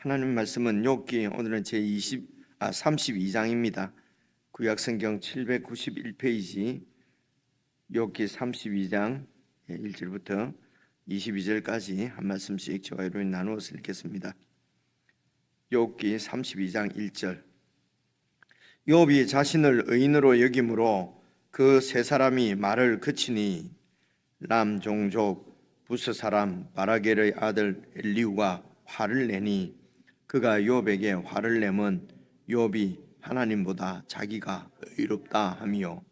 하나님 말씀은 욥기 오늘은 제 32장입니다. 구약성경 791페이지 욥기 32장 1절부터 22절까지 한 말씀씩 저와 여러분이 나누어서 읽겠습니다. 욥기 32장 1절. 욥이 자신을 의인으로 여김으로 그 세 사람이 말을 그치니 람 종족 부스 사람 바라겔의 아들 엘리후가 화를 내니 그가 욥에게 화를 내면 욥이 하나님보다 자기가 의롭다 하며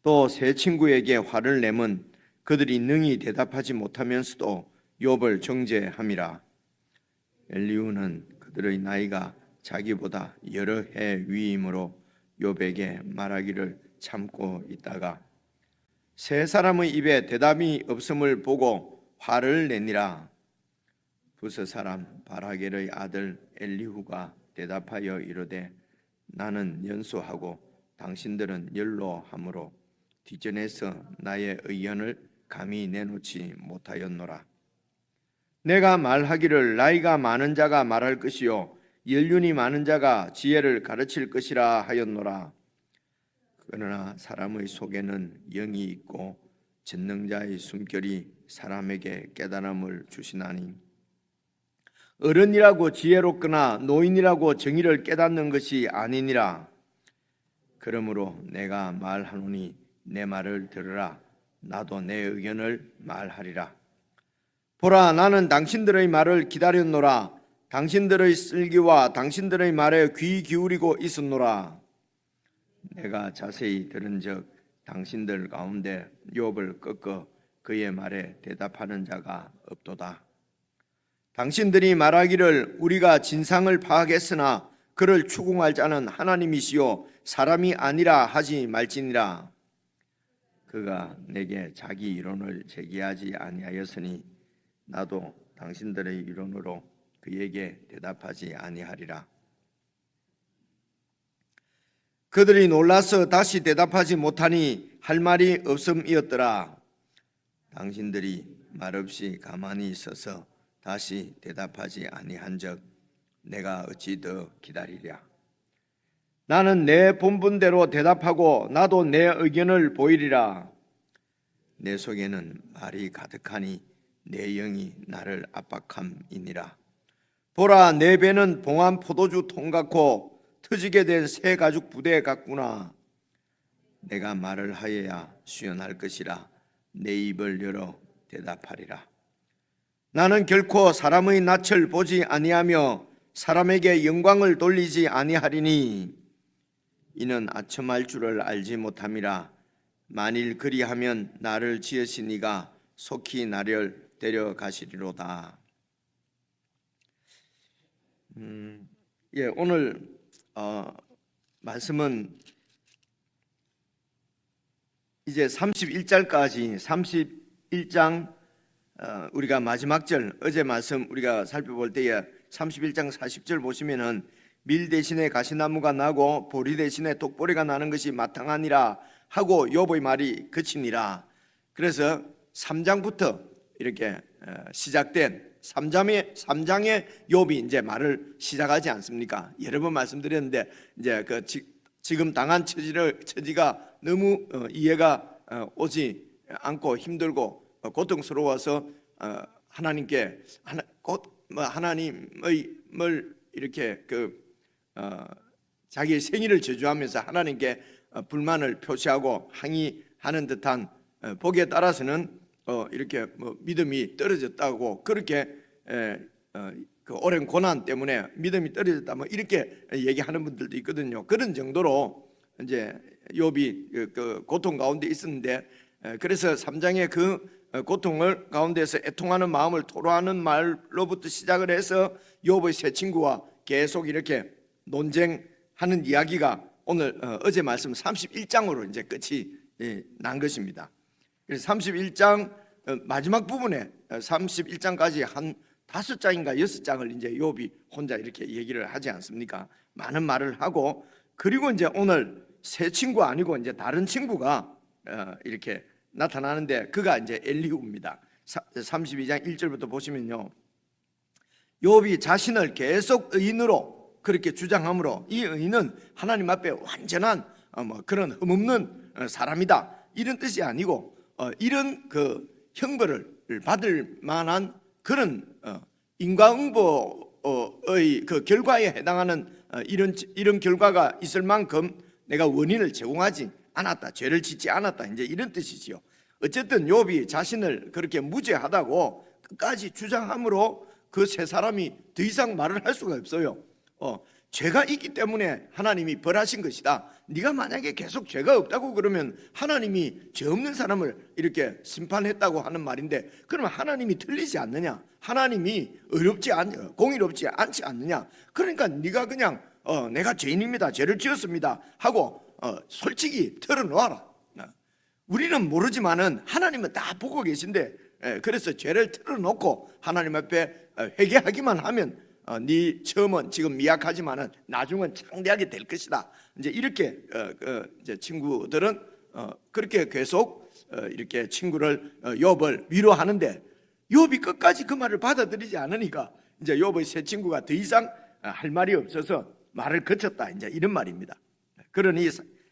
또 세 친구에게 화를 내면 그들이 능히 대답하지 못하면서도 욥을 정죄함이라. 엘리후는 그들의 나이가 자기보다 여러 해 위이므로 욥에게 말하기를 참고 있다가 세 사람의 입에 대답이 없음을 보고 화를 내니라. 부스 사람 바라겔의 아들 엘리후가 대답하여 이르되 나는 연소하고 당신들은 연로하므로 뒤전에서 나의 의견을 감히 내놓지 못하였노라. 내가 말하기를 나이가 많은 자가 말할 것이요 연륜이 많은 자가 지혜를 가르칠 것이라 하였노라. 그러나 사람의 속에는 영이 있고 전능자의 숨결이 사람에게 깨달음을 주시나니 어른이라고 지혜롭거나 노인이라고 정의를 깨닫는 것이 아니니라. 그러므로 내가 말하노니 내 말을 들으라. 나도 내 의견을 말하리라. 보라, 나는 당신들의 말을 기다렸노라. 당신들의 쓸기와 당신들의 말에 귀 기울이고 있었노라. 내가 자세히 들은즉 당신들 가운데 욥을 꺾어 그의 말에 대답하는 자가 없도다. 당신들이 말하기를 우리가 진상을 파악했으나 그를 추궁할 자는 하나님이시요 사람이 아니라 하지 말지니라. 그가 내게 자기 이론을 제기하지 아니하였으니 나도 당신들의 이론으로 그에게 대답하지 아니하리라. 그들이 놀라서 다시 대답하지 못하니 할 말이 없음이었더라. 당신들이 말없이 가만히 있어서 다시 대답하지 아니한즉 내가 어찌 더 기다리랴. 나는 내 본분대로 대답하고 나도 내 의견을 보이리라. 내 속에는 말이 가득하니 내 영이 나를 압박함이니라. 보라, 내 배는 봉한 포도주 통 같고 터지게 된 새 가죽 부대 같구나. 내가 말을 하여야 수연할 것이라 내 입을 열어 대답하리라. 나는 결코 사람의 낯을 보지 아니하며 사람에게 영광을 돌리지 아니하리니 이는 아첨할 줄을 알지 못함이라. 만일 그리하면 나를 지으신 이가 속히 나를 데려가시리로다. 오늘 말씀은 이제 31절까지 31장 우리가 마지막 절 어제 말씀 우리가 살펴볼 때에 31장 40절 보시면은 밀 대신에 가시나무가 나고 보리 대신에 독보리가 나는 것이 마땅하니라 하고 욥의 말이 그치니라. 그래서 3장부터 이렇게 시작된 3장의 욥이 이제 말을 시작하지 않습니까? 여러 번 말씀드렸는데 이제 그 지금 당한 처지가 너무 이해가 오지 않고 힘들고 고통스러워서 하나님께 하나님을 이렇게 자기의 생일을 저주하면서 하나님께 불만을 표시하고 항의하는 듯한 보기에 따라서는 이렇게 믿음이 떨어졌다고 그렇게 그 오랜 고난 때문에 믿음이 떨어졌다 이렇게 얘기하는 분들도 있거든요. 그런 정도로 이제 욥이 그 고통 가운데 있었는데 그래서 3장의 그 고통을 가운데서 애통하는 마음을 토로하는 말로부터 시작을 해서 욥의 세 친구와 계속 이렇게 논쟁하는 이야기가 오늘 어제 말씀 31장으로 이제 끝이 난 것입니다. 그래서 31장 마지막 부분에 31장까지 한 5장인가 6장을 이제 욥이 혼자 이렇게 얘기를 하지 않습니까? 많은 말을 하고 그리고 이제 오늘 새 친구 아니고 이제 다른 친구가 이렇게 나타나는데 그가 이제 엘리후입니다. 32장 1절부터 보시면요. 욥이 자신을 계속 의인으로 그렇게 주장하므로 이 의인은 하나님 앞에 완전한 그런 흠없는 사람이다, 이런 뜻이 아니고 이런 그 형벌을 받을 만한 그런 인과응보의 그 결과에 해당하는 이런 결과가 있을 만큼 내가 원인을 제공하지 않았다, 죄를 짓지 않았다, 이제 이런 뜻이지요. 어쨌든 욥이 자신을 그렇게 무죄하다고 끝까지 주장함으로 그 세 사람이 더 이상 말을 할 수가 없어요. 죄가 있기 때문에 하나님이 벌하신 것이다. 네가 만약에 계속 죄가 없다고 그러면 하나님이 죄 없는 사람을 이렇게 심판했다고 하는 말인데, 그러면 하나님이 틀리지 않느냐? 하나님이 공의롭지 않지 않느냐? 그러니까 네가 그냥 내가 죄인입니다, 죄를 지었습니다 하고 솔직히 털어놓아라. 우리는 모르지만은 하나님은 다 보고 계신데, 그래서 죄를 털어놓고 하나님 앞에 회개하기만 하면 네 처음은 지금 미약하지만은 나중은 창대하게 될 것이다. 이제 이렇게 이제 친구들은 그렇게 계속 이렇게 친구를 욥을 위로하는데, 욥이 끝까지 그 말을 받아들이지 않으니까 이제 욥의 세 친구가 더 이상 할 말이 없어서 말을 그쳤다, 이제 이런 말입니다. 그러니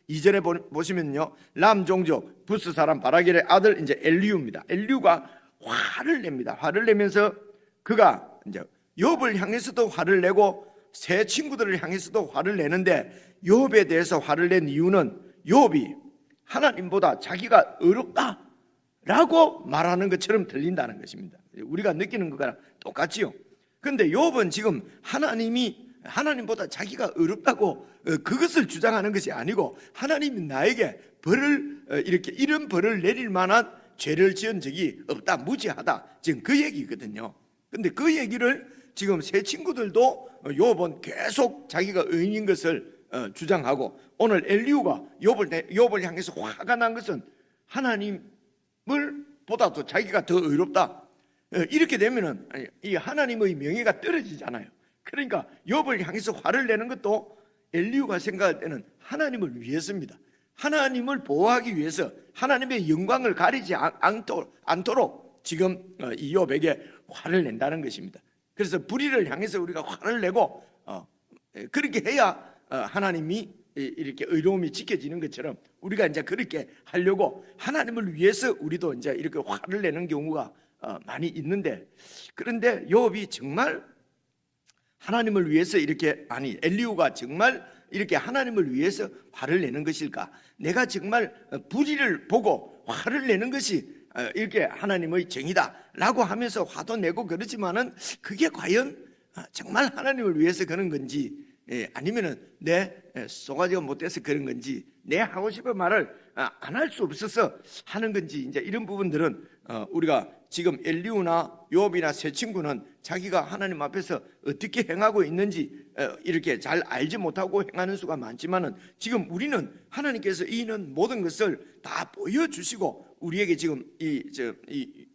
2절에 보시면요, 람 종족 부스 사람 바라겔의 아들 이제 엘리우입니다. 엘리우가 화를 냅니다. 화를 내면서 그가 이제 욥을 향해서도 화를 내고 세 친구들을 향해서도 화를 내는데, 욥에 대해서 화를 낸 이유는 욥이 하나님보다 자기가 의롭다라고 말하는 것처럼 들린다는 것입니다. 우리가 느끼는 것과 똑같지요. 그런데 욥은 지금 하나님보다 자기가 의롭다고 그것을 주장하는 것이 아니고, 하나님이 나에게 이런 벌을 내릴 만한 죄를 지은 적이 없다, 무죄하다, 지금 그 얘기거든요. 근데 그 얘기를 지금 세 친구들도 욥은 계속 자기가 의인인 것을 주장하고, 오늘 엘리후가 욥을 향해서 화가 난 것은 하나님을 보다도 자기가 더 의롭다, 이렇게 되면은 이 하나님의 명예가 떨어지잖아요. 그러니까 욥을 향해서 화를 내는 것도 엘리후가 생각할 때는 하나님을 위해서입니다. 하나님을 보호하기 위해서, 하나님의 영광을 가리지 않도록 지금 이 욥에게 화를 낸다는 것입니다. 그래서 불의를 향해서 우리가 화를 내고 그렇게 해야 하나님이 이렇게 의로움이 지켜지는 것처럼 우리가 이제 그렇게 하려고 하나님을 위해서 우리도 이제 이렇게 화를 내는 경우가 많이 있는데, 그런데 욥이 정말 하나님을 위해서 엘리후가 정말 이렇게 하나님을 위해서 화를 내는 것일까? 내가 정말 불의를 보고 화를 내는 것이 이렇게 하나님의 정의다라고 하면서 화도 내고 그러지만은 그게 과연 정말 하나님을 위해서 그런 건지, 아니면은 내 쏘가지가 못돼서 그런 건지, 내 하고 싶은 말을 안 할 수 없어서 하는 건지, 이제 이런 부분들은 우리가 지금 엘리후나 욥이나 세 친구는 자기가 하나님 앞에서 어떻게 행하고 있는지 이렇게 잘 알지 못하고 행하는 수가 많지만은, 지금 우리는 하나님께서 이는 모든 것을 다 보여주시고 우리에게 지금 이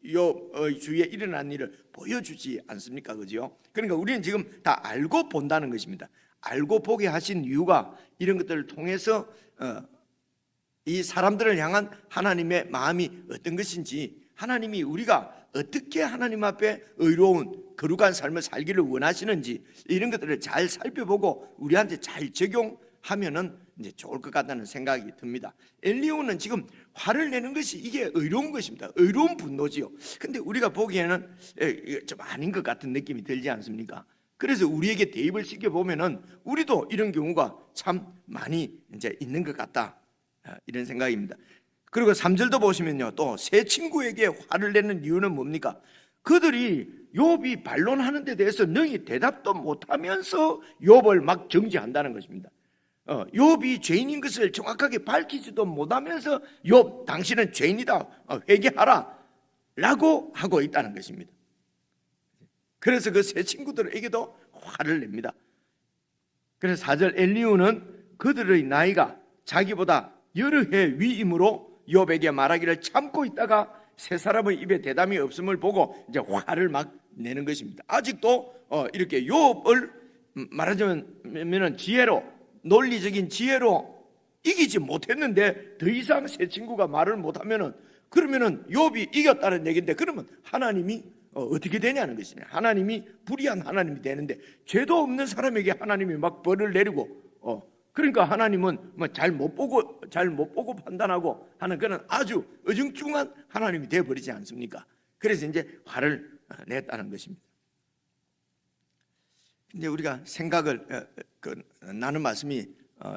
욥의 주위에 일어난 일을 보여주지 않습니까? 그죠? 그러니까 우리는 지금 다 알고 본다는 것입니다. 알고 보게 하신 이유가 이런 것들을 통해서 이 사람들을 향한 하나님의 마음이 어떤 것인지, 하나님이 우리가 어떻게 하나님 앞에 의로운 거룩한 삶을 살기를 원하시는지, 이런 것들을 잘 살펴보고 우리한테 잘 적용하면은 이제 좋을 것 같다는 생각이 듭니다. 엘리후는 지금 화를 내는 것이 이게 의로운 것입니다. 의로운 분노지요. 근데 우리가 보기에는 좀 아닌 것 같은 느낌이 들지 않습니까? 그래서 우리에게 대입을 시켜보면은 우리도 이런 경우가 참 많이 이제 있는 것 같다, 이런 생각입니다. 그리고 3절도 보시면요, 또 세 친구에게 화를 내는 이유는 뭡니까? 그들이 욥이 반론하는 데 대해서 능히 대답도 못하면서 욥을 막 정죄한다는 것입니다. 욥이 죄인인 것을 정확하게 밝히지도 못하면서 욥 당신은 죄인이다, 회개하라 라고 하고 있다는 것입니다. 그래서 그 세 친구들에게도 화를 냅니다. 그래서 4절, 엘리후는 그들의 나이가 자기보다 여러 해 위이므로 욥에게 말하기를 참고 있다가 세 사람의 입에 대담이 없음을 보고 이제 화를 막 내는 것입니다. 아직도 이렇게 욥을 말하자면 논리적인 지혜로 이기지 못했는데, 더 이상 세 친구가 말을 못하면은, 그러면은 욥이 이겼다는 얘기인데, 그러면 하나님이 어떻게 되냐는 것이냐. 하나님이 불의한 하나님이 되는데 죄도 없는 사람에게 하나님이 막 벌을 내리고 그러니까 하나님은 뭐 잘 못 보고 판단하고 하는 그런 아주 어중중한 하나님이 되어버리지 않습니까? 그래서 이제 화를 냈다는 것입니다. 근데 우리가 생각을 나눈 말씀이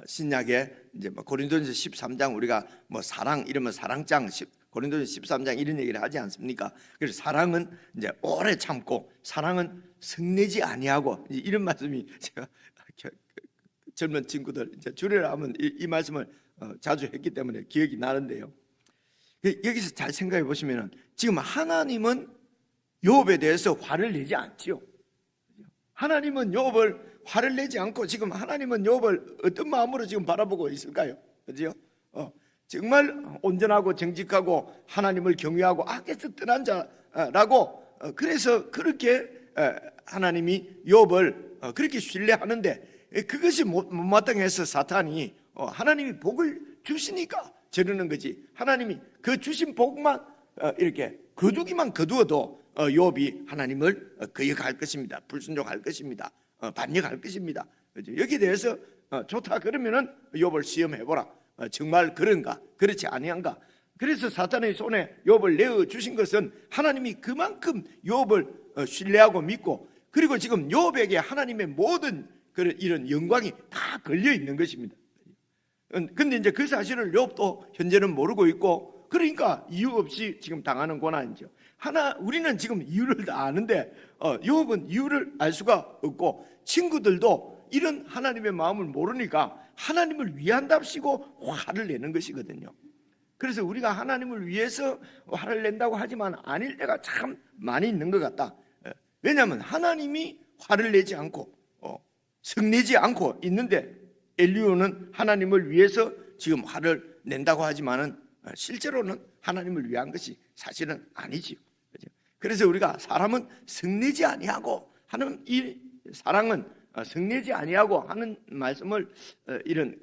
신약에 이제 고린도전서 13장 우리가 뭐 사랑 이러면 사랑장 고린도전서 13장 이런 얘기를 하지 않습니까? 그래서 사랑은 이제 오래 참고 사랑은 성내지 아니하고 이런 말씀이 제가 젊은 친구들 이제 주례를 하면 이 말씀을 자주 했기 때문에 기억이 나는데요. 여기서 잘 생각해 보시면은 지금 하나님은 욥에 대해서 화를 내지 않지요. 하나님은 욥을 화를 내지 않고 지금 하나님은 욥을 어떤 마음으로 지금 바라보고 있을까요? 그죠? 정말 온전하고 정직하고 하나님을 경외하고 악에서 떠난 자라고 그래서 그렇게 하나님이 욥을 그렇게 신뢰하는데 그것이 못마땅해서 사탄이 하나님이 복을 주시니까 저러는 거지. 하나님이 그 주신 복만 이렇게 거두어도 욥이 하나님을 거역할 것입니다. 불순종할 것입니다. 반역할 것입니다. 여기에 대해서 좋다 그러면은 욥을 시험해보라. 정말 그런가 그렇지 아니한가. 그래서 사탄의 손에 욥을 내어 주신 것은 하나님이 그만큼 욥을 신뢰하고 믿고 그리고 지금 욥에게 하나님의 모든 이런 영광이 다 걸려 있는 것입니다. 근데 이제 그 사실을 욥도 현재는 모르고 있고 그러니까 이유 없이 지금 당하는 고난이죠. 우리는 지금 이유를 다 아는데 욥은 이유를 알 수가 없고 친구들도 이런 하나님의 마음을 모르니까 하나님을 위한답시고 화를 내는 것이거든요. 그래서 우리가 하나님을 위해서 화를 낸다고 하지만 아닐 때가 참 많이 있는 것 같다. 왜냐하면 하나님이 화를 내지 않고 성내지 않고 있는데 엘리후는 하나님을 위해서 지금 화를 낸다고 하지만은 실제로는 하나님을 위한 것이 사실은 아니지요. 그래서 우리가 사람은 성내지 아니하고 하는 이 사랑은 성내지 아니하고 하는 말씀을 이런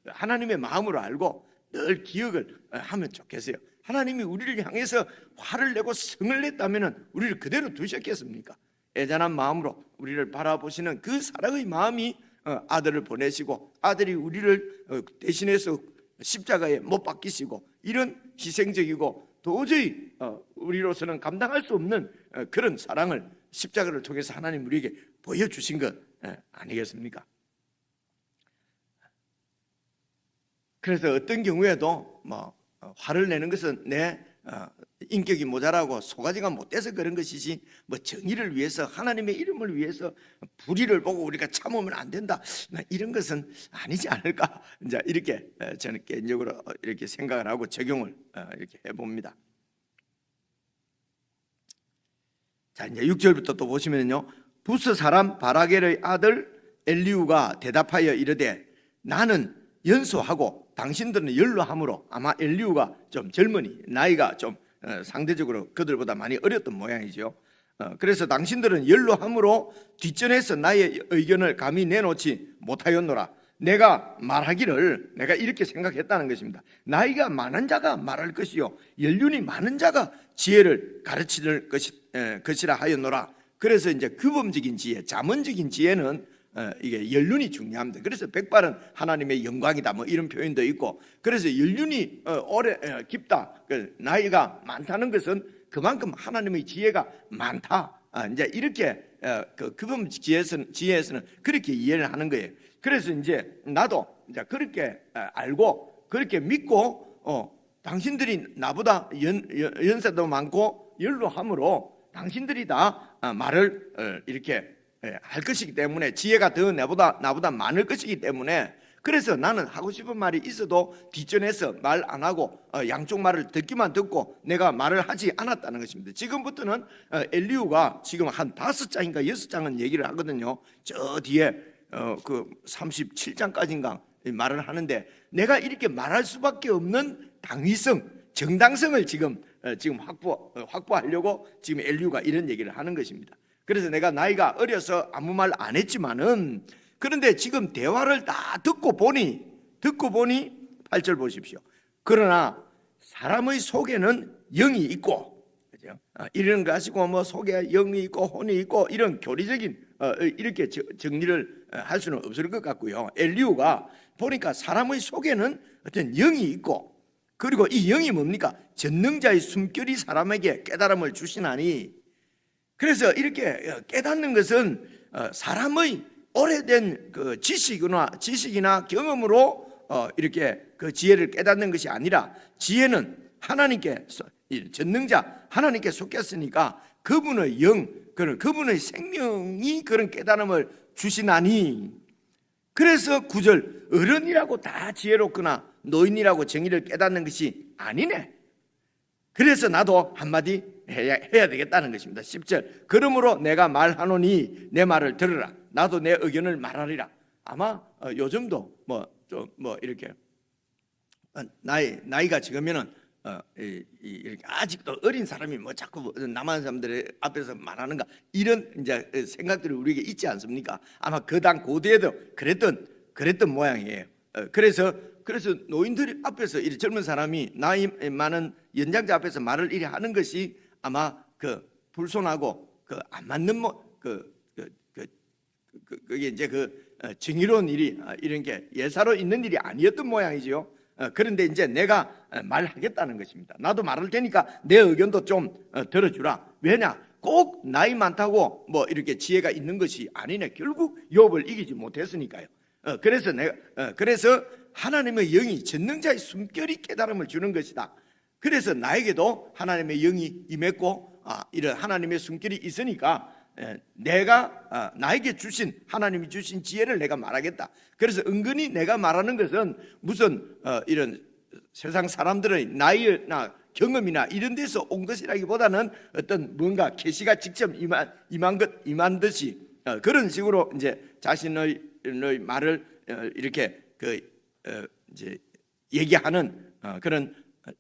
하나님의 마음으로 알고 늘 기억을 하면 좋겠어요. 하나님이 우리를 향해서 화를 내고 성을 냈다면 우리를 그대로 두셨겠습니까? 애잔한 마음으로 우리를 바라보시는 그 사랑의 마음이 아들을 보내시고 아들이 우리를 대신해서 십자가에 못 박히시고 이런 희생적이고 도저히 우리로서는 감당할 수 없는 그런 사랑을 십자가를 통해서 하나님 우리에게 보여주신 것 아니겠습니까? 그래서 어떤 경우에도 화를 내는 것은 내 인격이 모자라고 소가지가 못돼서 그런 것이지 정의를 위해서 하나님의 이름을 위해서 불의를 보고 우리가 참으면 안 된다 이런 것은 아니지 않을까 이제 이렇게 저는 개인적으로 이렇게 생각을 하고 적용을 이렇게 해봅니다. 자 이제 6절부터 또 보시면요 부스 사람 바라겔의 아들 엘리후가 대답하여 이르되 나는 연소하고 당신들은 연로함으로 아마 엘리후가 좀 젊으니 나이가 좀 상대적으로 그들보다 많이 어렸던 모양이죠. 그래서 당신들은 연로함으로 뒷전에서 나의 의견을 감히 내놓지 못하였노라. 내가 말하기를 내가 이렇게 생각했다는 것입니다. 나이가 많은 자가 말할 것이요 연륜이 많은 자가 지혜를 가르칠 것이라 하였노라. 그래서 이제 규범적인 지혜, 자문적인 지혜는 이게 연륜이 중요합니다. 그래서 백발은 하나님의 영광이다 뭐 이런 표현도 있고 그래서 연륜이 오래 깊다 나이가 많다는 것은 그만큼 하나님의 지혜가 많다 이제 이렇게 그 규범 지혜에서는 그렇게 이해를 하는 거예요. 그래서 이제 나도 이제 그렇게 알고 그렇게 믿고 당신들이 나보다 연세도 많고 연로함으로 당신들이 다 말을 이렇게 할 것이기 때문에 지혜가 더 나보다 많을 것이기 때문에 그래서 나는 하고 싶은 말이 있어도 뒷전에서 말 안 하고 양쪽 말을 듣기만 듣고 내가 말을 하지 않았다는 것입니다. 지금부터는 엘리후가 지금 한 5장인가 6장은 얘기를 하거든요. 저 뒤에 그 37장까지인가 말을 하는데 내가 이렇게 말할 수밖에 없는 당위성, 정당성을 지금 확보하려고 지금 엘리후가 이런 얘기를 하는 것입니다. 그래서 내가 나이가 어려서 아무 말 안 했지만은 그런데 지금 대화를 다 듣고 보니 8절 보십시오. 그러나 사람의 속에는 영이 있고 이런 거 가지고 뭐 속에 영이 있고 혼이 있고 이런 교리적인 이렇게 정리를 할 수는 없을 것 같고요. 엘리후가 보니까 사람의 속에는 어떤 영이 있고, 그리고 이 영이 뭡니까? 전능자의 숨결이 사람에게 깨달음을 주시나니, 그래서 이렇게 깨닫는 것은 사람의 오래된 그 지식이나 경험으로 이렇게 그 지혜를 깨닫는 것이 아니라, 지혜는 하나님께, 전능자 하나님께 속했으니까 그분의 영, 그분의 생명이 그런 깨달음을 주시나니. 그래서 9절, 어른이라고 다 지혜롭거나 노인이라고 정의를 깨닫는 것이 아니네. 그래서 나도 한마디 해야 되겠다는 것입니다. 10절, 그러므로 내가 말하노니 내 말을 들으라. 나도 내 의견을 말하리라. 아마 요즘도 이렇게 나이가 지금면은 이렇게 아직도 어린 사람이 뭐 자꾸 남한 사람들 앞에서 말하는가, 이런 이제 생각들이 우리에게 있지 않습니까? 아마 그당 고대에도 그랬던 모양이에요. 그래서 노인들 앞에서 이 젊은 사람이 나이 많은 연장자 앞에서 말을 이래 하는 것이 아마 그 불손하고 그 안 맞는 그게 이제 정의로운 일이, 이런 게 예사로 있는 일이 아니었던 모양이지요. 그런데 이제 내가 말하겠다는 것입니다. 나도 말할 테니까 내 의견도 좀 들어주라. 왜냐? 꼭 나이 많다고 뭐 이렇게 지혜가 있는 것이 아니네. 결국 욥을 이기지 못했으니까요. 그래서 하나님의 영이 전능자의 숨결이 깨달음을 주는 것이다. 그래서 나에게도 하나님의 영이 임했고 이런 하나님의 숨결이 있으니까 내가 나에게 주신, 하나님이 주신 지혜를 내가 말하겠다. 그래서 은근히 내가 말하는 것은 무슨 이런 세상 사람들의 나이나 경험이나 이런 데서 온 것이라기보다는 어떤 뭔가 계시가 직접 임한 듯이 그런 식으로 이제 자신의 말을 이렇게 이제 얘기하는 그런,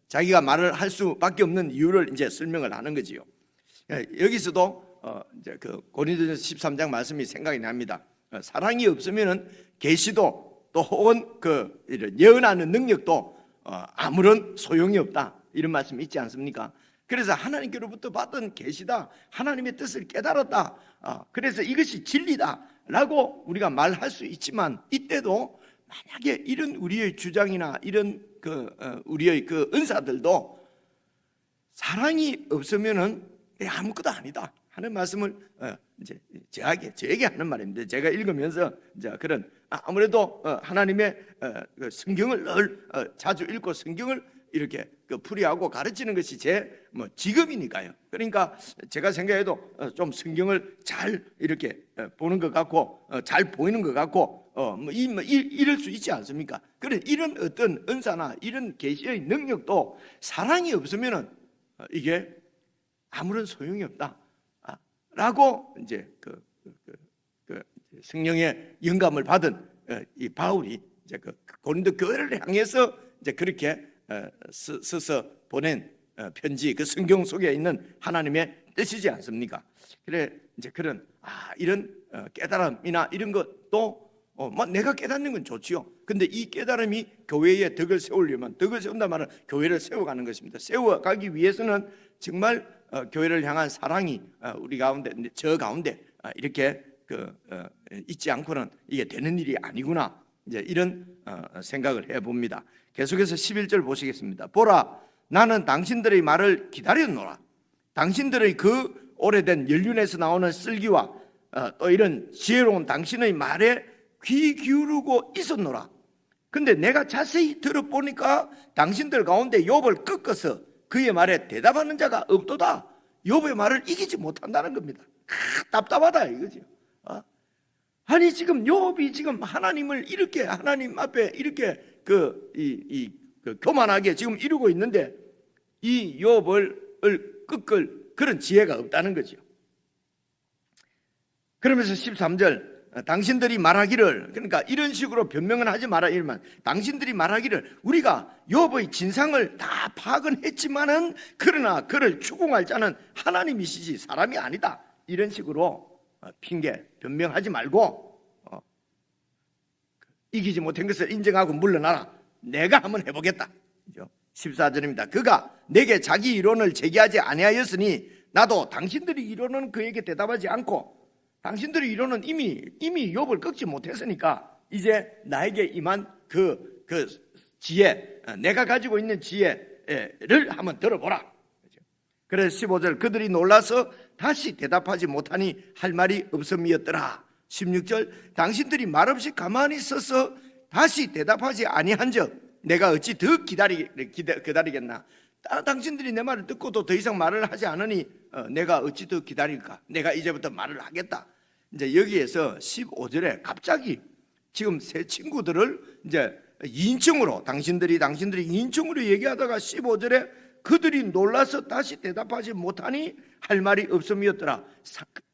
자기가 말을 할 수밖에 없는 이유를 이제 설명을 하는 거지요. 여기서도 이제 그 고린도전서 13장 말씀이 생각이 납니다. 사랑이 없으면은 계시도 또 혹은 이런 예언하는 능력도 아무런 소용이 없다, 이런 말씀이 있지 않습니까? 그래서 하나님께로부터 받은 계시다, 하나님의 뜻을 깨달았다, 그래서 이것이 진리다라고 우리가 말할 수 있지만, 이때도 만약에 이런 우리의 주장이나 이런 우리의 그 은사들도 사랑이 없으면은 아무것도 아니다 하는 말씀을 이제 저에게 하는 말입니다. 제가 읽으면서 이제 그런 아무래도 하나님의 성경을 늘 자주 읽고 성경을 이렇게 풀이하고 가르치는 것이 제 직업이니까요. 그러니까 제가 생각해도 좀 성경을 잘 이렇게 보는 것 같고 잘 보이는 것 같고 이럴 수 있지 않습니까? 그런 이런 어떤 은사나 이런 계시의 능력도 사랑이 없으면은 이게 아무런 소용이 없다. 라고 이제 성령의 영감을 받은 이 바울이 이제 고린도 교회를 향해서 이제 그렇게 써서 보낸 편지, 그 성경 속에 있는 하나님의 뜻이지 않습니까? 그래 이제 그런 이런 깨달음이나 이런 것도 내가 깨닫는 건 좋지요. 근데 이 깨달음이 교회에 덕을 세우려면, 덕을 세운다 말은 교회를 세워가는 것입니다. 세워가기 위해서는 정말 교회를 향한 사랑이 우리 가운데, 저 가운데 이렇게 있지 않고는 이게 되는 일이 아니구나, 이제 이런 생각을 해봅니다. 계속해서 11절 보시겠습니다. 보라, 나는 당신들의 말을 기다렸노라. 당신들의 그 오래된 연륜에서 나오는 쓸기와 또 이런 지혜로운 당신의 말에 귀 기울이고 있었노라. 근데 내가 자세히 들어보니까 당신들 가운데 욥을 꺾어서 그의 말에 대답하는 자가 없도다. 욥의 말을 이기지 못한다는 겁니다. 답답하다 이거죠. 아니 지금 욥이 지금 하나님을 이렇게, 하나님 앞에 이렇게 교만하게 지금 이루고 있는데 이 욥을 꺾을 그런 지혜가 없다는 거죠. 그러면서 13절, 당신들이 말하기를, 그러니까 이런 식으로 변명은 하지 마라, 이러면 당신들이 말하기를 우리가 욥의 진상을 다 파악은 했지만은 그러나 그를 추궁할 자는 하나님이시지 사람이 아니다, 이런 식으로 핑계 변명하지 말고 이기지 못한 것을 인정하고 물러나라. 내가 한번 해보겠다. 14절입니다. 그가 내게 자기 이론을 제기하지 아니하였으니 나도 당신들이 이론은 그에게 대답하지 않고 당신들의 이론은 이미 욥을 꺾지 못했으니까 이제 나에게 임한 그 지혜, 내가 가지고 있는 지혜를 한번 들어보라. 그래서 15절 그들이 놀라서 다시 대답하지 못하니 할 말이 없음이었더라. 16절 당신들이 말없이 가만히 서서 다시 대답하지 아니한즉 내가 어찌 더 기다리겠나. 당신들이 내 말을 듣고도 더 이상 말을 하지 않으니 내가 어찌 더 기다릴까. 내가 이제부터 말을 하겠다. 이제 여기에서 15절에 갑자기 지금 세 친구들을 이제 2인칭으로 당신들이 2인칭으로 얘기하다가 15절에 그들이 놀라서 다시 대답하지 못하니 할 말이 없음이었더라.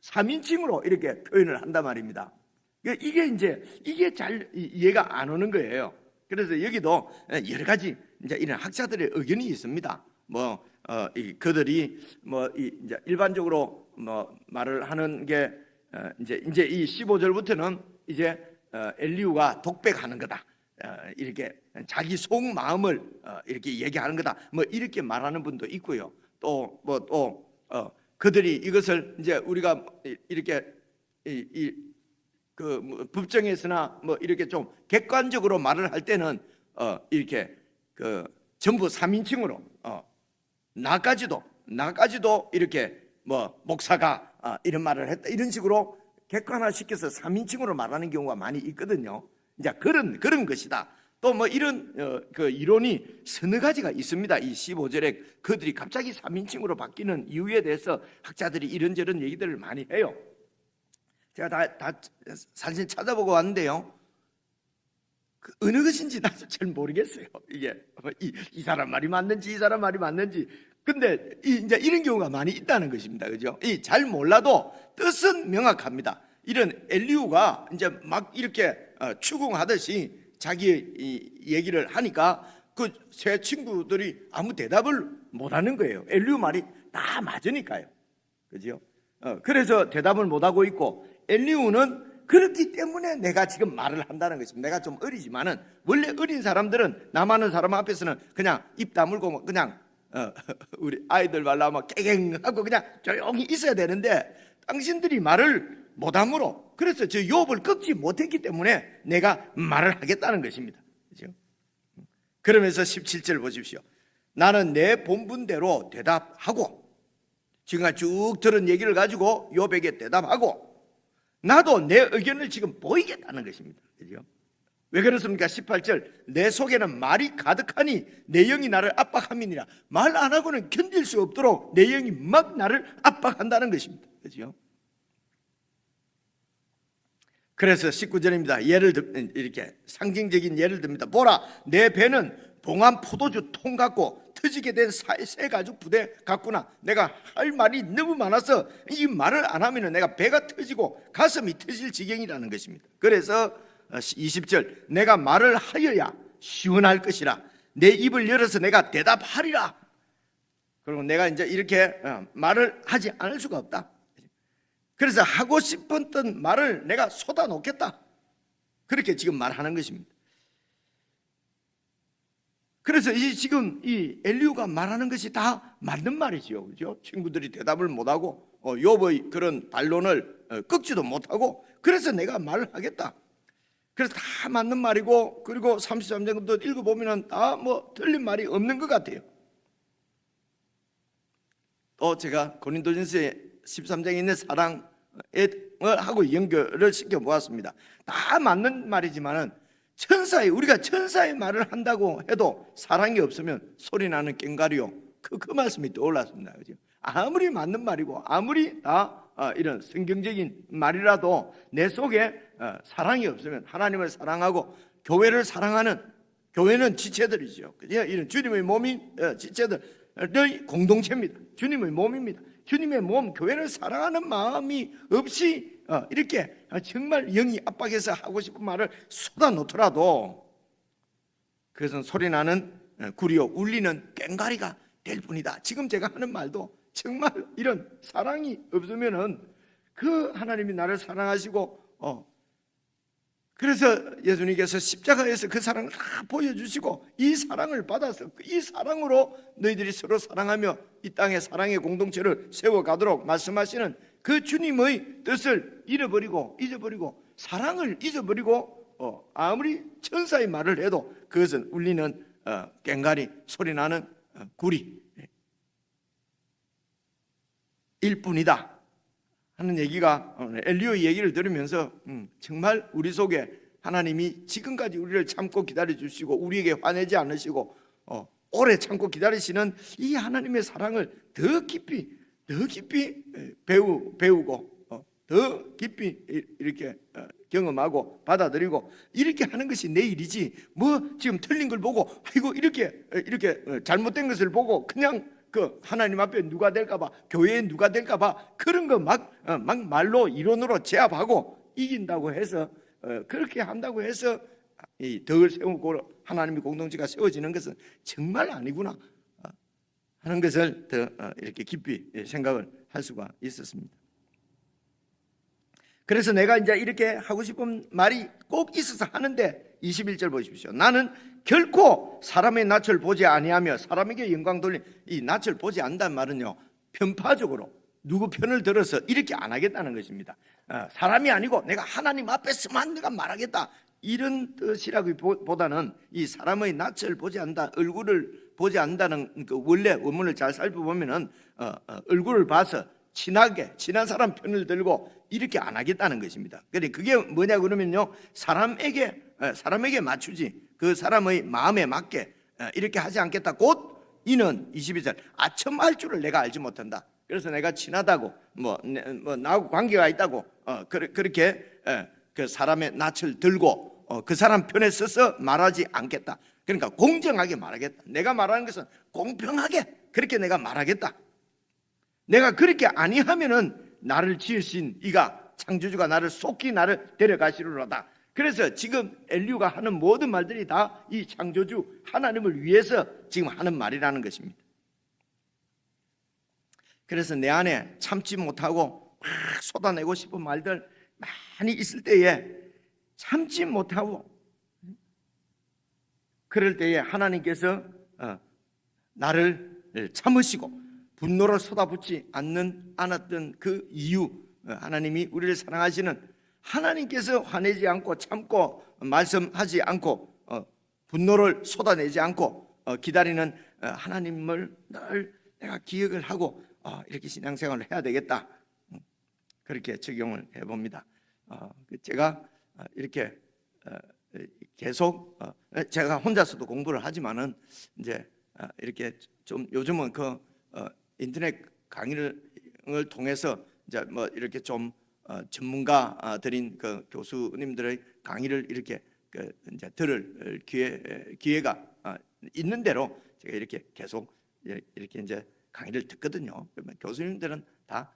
3인칭으로 이렇게 표현을 한단 말입니다. 이게 잘 이해가 안 오는 거예요. 그래서 여기도 여러 가지 이제 이런 학자들의 의견이 있습니다. 그들이 이제 일반적으로 말을 하는 게 이제 이 15절부터는 이제 엘리후가 독백하는 거다. 이렇게 자기 속 마음을 이렇게 얘기하는 거다. 이렇게 말하는 분도 있고요. 또 그들이 이것을 이제 우리가 이렇게 법정에서나 이렇게 좀 객관적으로 말을 할 때는 이렇게 전부 3인칭으로 나까지도 이렇게 목사가 이런 말을 했다 이런 식으로 객관화시켜서 3인칭으로 말하는 경우가 많이 있거든요. 이제 그런 것이다. 또 이런 이론이 서너 가지가 있습니다. 이 15절에 그들이 갑자기 3인칭으로 바뀌는 이유에 대해서 학자들이 이런저런 얘기들을 많이 해요. 제가 다 사실 찾아보고 왔는데요. 어느 것인지 나도 잘 모르겠어요. 이게 이 사람 말이 맞는지 이 사람 말이 맞는지. 근데 이제 이런 경우가 많이 있다는 것입니다. 그죠? 잘 몰라도 뜻은 명확합니다. 이런 엘리후가 이제 막 이렇게 추궁하듯이 자기 얘기를 하니까 그 세 친구들이 아무 대답을 못 하는 거예요. 엘리후 말이 다 맞으니까요. 그죠? 그래서 대답을 못 하고 있고 엘리후는 그렇기 때문에 내가 지금 말을 한다는 것입니다. 내가 좀 어리지만은 원래 어린 사람들은 남 많은 사람 앞에서는 그냥 입 다물고 그냥 우리 아이들 말로 하면 깨갱하고 그냥 조용히 있어야 되는데 당신들이 말을 못함으로 그래서 저 욥을 꺾지 못했기 때문에 내가 말을 하겠다는 것입니다. 그렇죠? 그러면서 17절 보십시오. 나는 내 본분대로 대답하고 지금까지 쭉 들은 얘기를 가지고 욥에게 대답하고 나도 내 의견을 지금 보이겠다는 것입니다. 그렇죠? 왜 그렇습니까? 18절 내 속에는 말이 가득하니 내 영이 나를 압박함이니라. 말 안 하고는 견딜 수 없도록 내 영이 막 나를 압박한다는 것입니다. 그렇죠? 그래서 19절입니다. 이렇게 상징적인 예를 듭니다. 보라 내 배는 봉한 포도주 통 같고 터지게 된 새 가죽 부대 같구나. 내가 할 말이 너무 많아서 이 말을 안 하면 내가 배가 터지고 가슴이 터질 지경이라는 것입니다. 그래서 20절 내가 말을 하여야 시원할 것이라. 내 입을 열어서 내가 대답하리라. 그리고 내가 이제 이렇게 말을 하지 않을 수가 없다. 그래서 하고 싶었던 말을 내가 쏟아놓겠다. 그렇게 지금 말하는 것입니다. 그래서 지금 이 엘리후가 말하는 것이 다 맞는 말이지요. 그죠? 친구들이 대답을 못하고 욥의 그런 반론을 꺾지도 못하고 그래서 내가 말을 하겠다. 그래서 다 맞는 말이고 그리고 33장도 읽어보면 다 틀린 말이 없는 것 같아요. 또 제가 고린도전서 13장에 있는 사랑을 하고 연결을 시켜보았습니다. 다 맞는 말이지만은 우리가 천사의 말을 한다고 해도 사랑이 없으면 소리나는 꽹과리요. 그 말씀이 떠올랐습니다. 그죠? 아무리 맞는 말이고 아무리 다 이런 성경적인 말이라도 내 속에 사랑이 없으면 하나님을 사랑하고 교회를 사랑하는 교회는 지체들이죠. 이런 주님의 몸인 지체들의 공동체입니다. 주님의 몸입니다. 주님의 몸 교회를 사랑하는 마음이 없이 이렇게 정말 영이 압박해서 하고 싶은 말을 쏟아놓더라도 그것은 소리나는 구리요 울리는 꽹과리가 될 뿐이다. 지금 제가 하는 말도 정말 이런 사랑이 없으면은 그 하나님이 나를 사랑하시고 그래서 예수님께서 십자가에서 그 사랑을 다 보여주시고 이 사랑을 받아서 이 사랑으로 너희들이 서로 사랑하며 이 땅에 사랑의 공동체를 세워가도록 말씀하시는 그 주님의 뜻을 잊어버리고 사랑을 잊어버리고 아무리 천사의 말을 해도 그것은 울리는 꽹과리 소리나는 구리 일 뿐이다 하는 얘기가 엘리야의 얘기를 들으면서 정말 우리 속에 하나님이 지금까지 우리를 참고 기다려주시고 우리에게 화내지 않으시고 오래 참고 기다리시는 이 하나님의 사랑을 더 깊이 배우고 더 깊이 이렇게 경험하고 받아들이고 이렇게 하는 것이 내 일이지 뭐 지금 틀린 걸 보고 아이고 이렇게 잘못된 것을 보고 그냥 그 하나님 앞에 누가 될까봐 교회에 누가 될까봐 그런 거 막 말로 이론으로 제압하고 이긴다고 해서 그렇게 한다고 해서 이 덕을 세우고 하나님의 공동체가 세워지는 것은 정말 아니구나 하는 것을 더 이렇게 깊이 생각을 할 수가 있었습니다. 그래서 내가 이제 이렇게 하고 싶은 말이 꼭 있어서 하는데 21절 보십시오. 나는 결코 사람의 낯을 보지 아니하며 사람에게 영광 돌린 이 낯을 보지 않는다는 말은요 편파적으로 누구 편을 들어서 이렇게 안 하겠다는 것입니다. 사람이 아니고 내가 하나님 앞에서만 내가 말하겠다 이런 뜻이라기보다는 이 사람의 낯을 보지 않는다 얼굴을 보지 않는다는 그 원래 원문을 잘 살펴보면은 얼굴을 봐서 친한 사람 편을 들고 이렇게 안 하겠다는 것입니다. 그게 뭐냐 그러면요 사람에게 맞추지 그 사람의 마음에 맞게 이렇게 하지 않겠다. 곧 이는 22절 아첨할 줄을 내가 알지 못한다. 그래서 내가 친하다고 뭐 나하고 관계가 있다고 그렇게 그 사람의 낯을 들고 그 사람 편에 서서 말하지 않겠다. 그러니까 공정하게 말하겠다. 내가 말하는 것은 공평하게 그렇게 내가 말하겠다. 내가 그렇게 아니하면은 나를 지으신 이가 창조주가 나를 속히 나를 데려가시리로다. 그래서 지금 엘리야가 하는 모든 말들이 다 이 창조주 하나님을 위해서 지금 하는 말이라는 것입니다. 그래서 내 안에 참지 못하고 막 쏟아내고 싶은 말들 많이 있을 때에 참지 못하고 그럴 때에 하나님께서 나를 참으시고 분노를 쏟아붓지 않았던 그 이유 하나님이 우리를 사랑하시는 하나님께서 화내지 않고 참고 말씀하지 않고 분노를 쏟아내지 않고 기다리는 하나님을 늘 내가 기억을 하고 이렇게 신앙생활을 해야 되겠다 그렇게 적용을 해봅니다. 제가 이렇게 계속 제가 혼자서도 공부를 하지만은 이제 이렇게 좀 요즘은 그 인터넷 강의를 통해서 이제 뭐 이렇게 좀 전문가들인 그 교수님들의 강의를 이렇게 이제 들을 기회가 있는 대로 제가 이렇게 계속 이렇게 이제 강의를 듣거든요. 그러면 교수님들은 다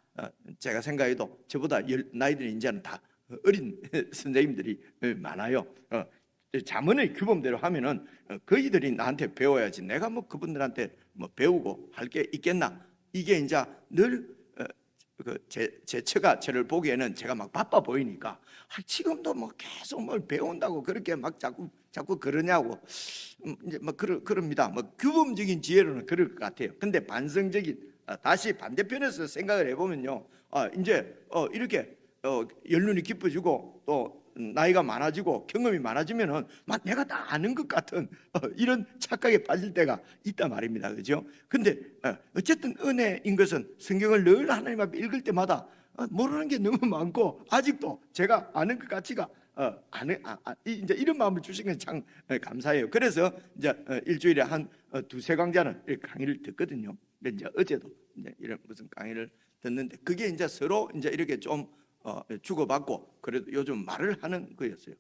제가 생각해도 저보다 나이들이 이제는 다 어린 선생님들이 많아요. 자문의 규범대로 하면은 그이들이 나한테 배워야지 내가 뭐 그분들한테 뭐 배우고 할 게 있겠나? 이게 이제 늘 제 처가 저를 보기에는 제가 막 바빠 보이니까 지금도 뭐 계속 뭘 배운다고 그렇게 막 자꾸 그러냐고 이제 뭐 그럽니다. 뭐 규범적인 지혜로는 그럴 것 같아요. 근데 반성적인 다시 반대편에서 생각을 해보면요, 이제 이렇게 연륜이 깊어지고 또 나이가 많아지고 경험이 많아지면은 막 내가 다 아는 것 같은 이런 착각에 빠질 때가 있단 말입니다. 그죠? 근데 어쨌든 은혜인 것은 성경을 늘 하나님 앞에 읽을 때마다 모르는 게 너무 많고 아직도 제가 아는 것 같지가 이제 이런 마음을 주신 건 참 감사해요. 그래서 이제 일주일에 한 두세 강좌는 강의를 듣거든요. 근데 이제 어제도 이제 이런 무슨 강의를 듣는데 그게 이제 서로 이제 이렇게 좀 주고받고 그래도 요즘 말을 하는 거였어요.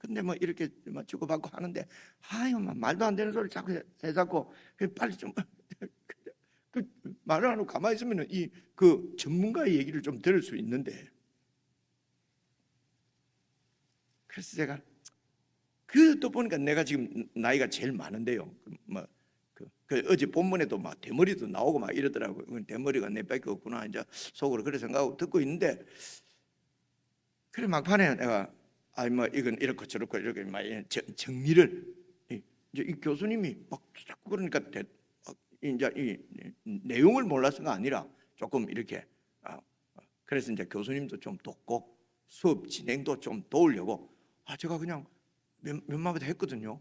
근데 뭐 이렇게 주고받고 하는데 아유 말도 안 되는 소리 자꾸 해잡고 빨리 좀 그 말을 안 하고 가만히 있으면은 이 그 전문가의 얘기를 좀 들을 수 있는데 그래서 제가 또 보니까 내가 지금 나이가 제일 많은데요. 어제 본문에도 막 대머리도 나오고 막 이러더라고요. 대머리가 내 밖에 없구나 이제 속으로 그렇게 생각하고 듣고 있는데 그래 막판에 내가 아니 뭐 이건 이렇고 저렇고 이렇게 막 정리를 이제 이 교수님이 막 자꾸 그러니까 이제 이 내용을 몰라서가 아니라 조금 이렇게 그래서 이제 교수님도 좀 돕고 수업 진행도 좀 도우려고 제가 그냥 몇 마디 했거든요.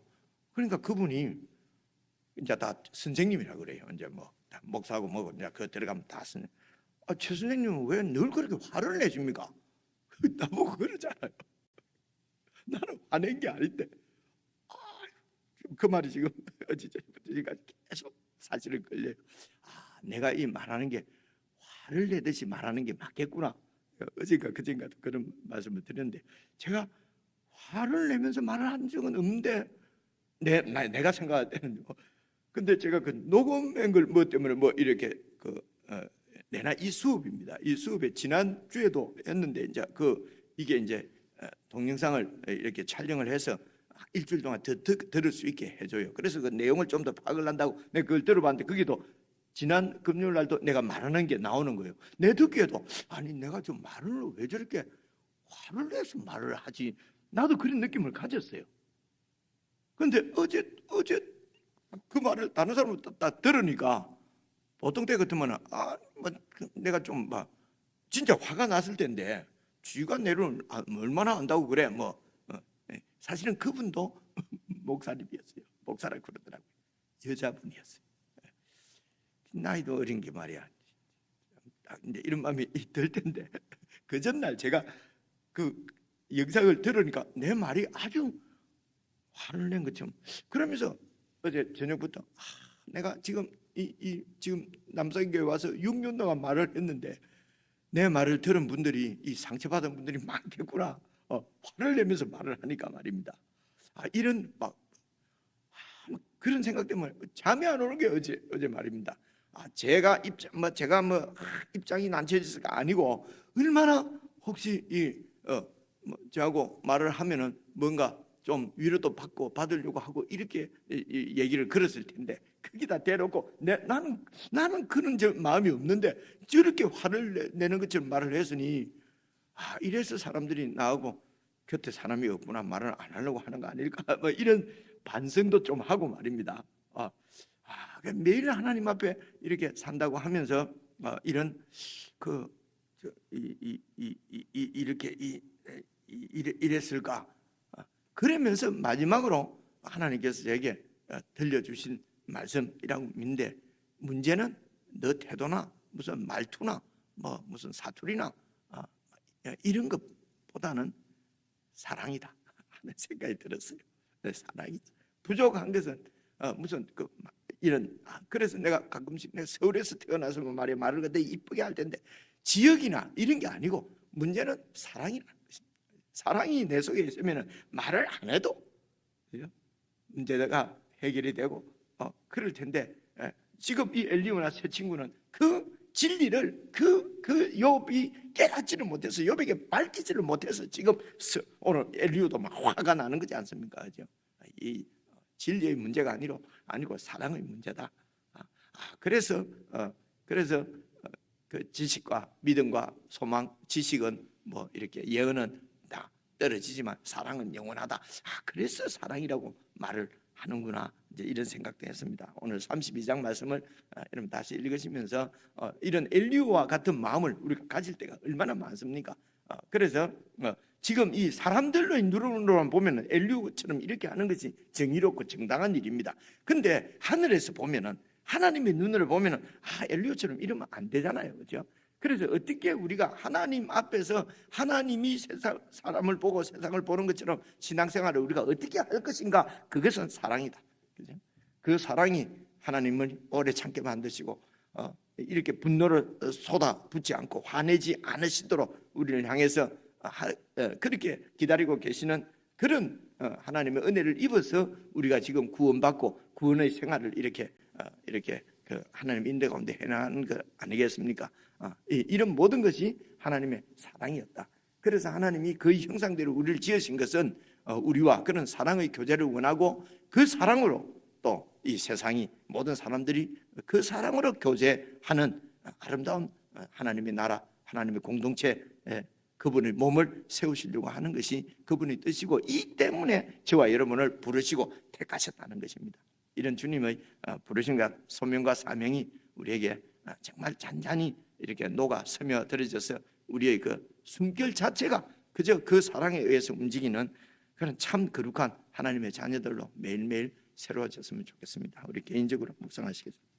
그러니까 그분이 이제 다 선생님이라 그래요. 이제 뭐 목사하고 뭐고 이제 그 들어가면 다 쓰는. 최 선생님은 왜 늘 그렇게 화를 내십니까? 나보고 그러잖아요. 나는 화낸 게 아닌데. 그 말이 지금 어제까지 계속 사실은 걸려요. 내가 이 말하는 게 화를 내듯이 말하는 게 맞겠구나. 어젠가 그젠가도 그런 말씀을 드렸는데 제가 화를 내면서 말을 한 적은 없는데 내가 생각할 때는요. 근데 제가 그 녹음한 걸 뭐 때문에 뭐 이렇게 내나 이 수업입니다. 이 수업에 지난 주에도 했는데 이제 이게 이제 동영상을 이렇게 촬영을 해서 일주일 동안 더 들을 수 있게 해줘요. 그래서 그 내용을 좀 더 파악을 한다고 내가 그걸 들어봤는데 거기도 지난 금요일 날도 내가 말하는 게 나오는 거예요. 내 듣기에도 아니 내가 좀 말을 왜 저렇게 화를 내서 말을 하지? 나도 그런 느낌을 가졌어요. 근데 어제 그 말을 다른 사람은 다 들으니까 보통 때 같으면 뭐 내가 좀 진짜 화가 났을 텐데 쥐가 내려는 얼마나 안다고 그래 뭐 사실은 그분도 목사님이었어요. 목사라고 그러더라고요. 여자분이었어요. 나이도 어린 게 말이야. 이제 이런 마음이 들 텐데 그 전날 제가 그 영상을 들으니까 내 말이 아주 화를 낸 것처럼 그러면서 어제 저녁부터 내가 지금 지금 남성교회 와서 6년 동안 말을 했는데 내 말을 들은 분들이 이 상처받은 분들이 많겠구나. 화를 내면서 말을 하니까 말입니다. 이런 그런 생각 때문에 잠이 안 오는 게 어제 말입니다. 제가 입장이 난처해서가 아니고 얼마나 혹시 저하고 말을 하면은 뭔가 좀 위로도 받으려고 하고 이렇게 얘기를 걸었을 텐데 거기다 대놓고 나는 그런 마음이 없는데 저렇게 화를 내는 것처럼 말을 했으니 이래서 사람들이 나하고 곁에 사람이 없구나 말을 안 하려고 하는 거 아닐까 뭐 이런 반성도 좀 하고 말입니다. 매일 하나님 앞에 이렇게 산다고 하면서 이런 이렇게 이랬을까? 그러면서 마지막으로 하나님께서 제게 들려주신 말씀이라고 믿는데 문제는 너 태도나 무슨 말투나 뭐 무슨 사투리나 이런 것보다는 사랑이다 하는 생각이 들었어요. 사랑이지. 부족한 것은 무슨 이런 그래서 내가 가끔씩 내가 서울에서 태어나서 말이야 말을 그때 이쁘게 할 텐데 지역이나 이런 게 아니고 문제는 사랑이라는 것입니다. 사랑이 내 속에 있으면 말을 안 해도 문제가 해결이 되고 그럴 텐데 지금 이 엘리야나 세 친구는 그 진리를 그 욥이 깨닫지를 못해서 욥에게 밝히지를 못해서 지금 오늘 엘리야도 막 화가 나는 거지 않습니까? 그죠? 이 진리의 문제가 아니고 사랑의 문제다. 그래서 그 지식과 믿음과 소망, 지식은 뭐 이렇게 예언은 다 떨어지지만 사랑은 영원하다. 그래서 사랑이라고 말을 하는구나. 이제 이런 생각도 했습니다. 오늘 32장 말씀을 여러분 다시 읽으시면서 이런 엘리야와 같은 마음을 우리가 가질 때가 얼마나 많습니까? 그래서 지금 이 사람들의 눈으로만 보면은 엘리야처럼 이렇게 하는 것이 정의롭고 정당한 일입니다. 근데 하늘에서 보면은 하나님의 눈으로 보면은 엘리야처럼 이러면 안 되잖아요, 그렇죠? 그래서 어떻게 우리가 하나님 앞에서 하나님이 사람을 보고 세상을 보는 것처럼 신앙생활을 우리가 어떻게 할 것인가? 그것은 사랑이다. 그죠? 그 사랑이 하나님을 오래 참게 만드시고 이렇게 분노를 쏟아붓지 않고 화내지 않으시도록 우리를 향해서 그렇게 기다리고 계시는 그런 하나님의 은혜를 입어서 우리가 지금 구원받고 구원의 생활을 이렇게 그 하나님 인도 가운데 해나가는 것 아니겠습니까? 이런 모든 것이 하나님의 사랑이었다. 그래서 하나님이 그 형상대로 우리를 지으신 것은 우리와 그런 사랑의 교제를 원하고 그 사랑으로 또 이 세상이 모든 사람들이 그 사랑으로 교제하는 아름다운 하나님의 나라, 하나님의 공동체 그분의 몸을 세우시려고 하는 것이 그분의 뜻이고, 이 때문에 저와 여러분을 부르시고 택하셨다는 것입니다. 이런 주님의 부르심과 소명과 사명이 우리에게 정말 잔잔히 이렇게 녹아 스며들어져서 우리의 그 숨결 자체가 그저 그 사랑에 의해서 움직이는 그런 참 거룩한 하나님의 자녀들로 매일매일 새로워졌으면 좋겠습니다. 우리 개인적으로 묵상하시겠습니다.